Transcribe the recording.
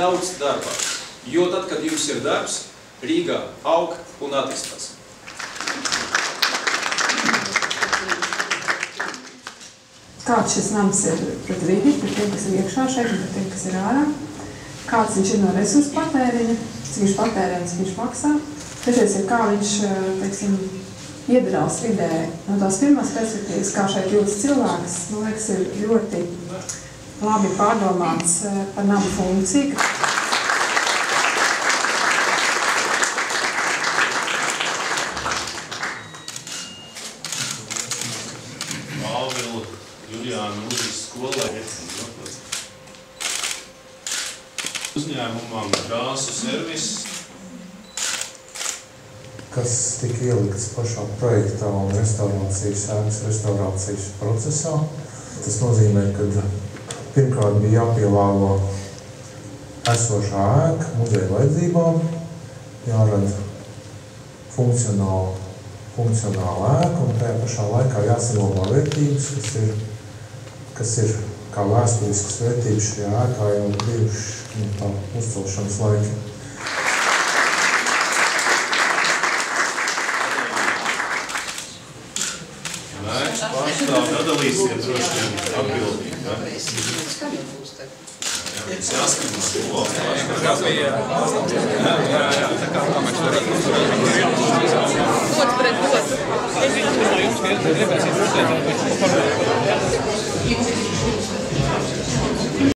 daudz darbā. Jo tad, kad jums ir darbs, Rīgā aug un attīstās. Kāds šis nams ir pret vidi, pret tiem, kas ir iekšā šeit un pret tiem, kas ir ārā? Kāds viņš ir no resursu patēriņa, cik viņš patērē un cik viņš maksā? Trešais ir, kā viņš, teiksim, iedarās vidē. No tās pirmās perspektīvas, kā šeit jūtas cilvēks, man liekas, ir ļoti labi pārdomāts par namu funkciju. Uzņēmumam krāsu servis, kas tika ielikts pašā projektā un restaurācijas procesā. Tas nozīmē, ka pirmkārt bija jāpielāgo esošā ēka muzeja vajadzībām, jārada funkcionāla ēka un tajā pašā laikā jāsaglabā vērtības, kas ir kā vēsturiskas vērtības šajā ēkā jau bijuši tā uzcelšanas laiki. Ēkas pārstāvi atdalīsiet droši vien atbildīgi. Tas jāskatās labāk. Dots pret dotu.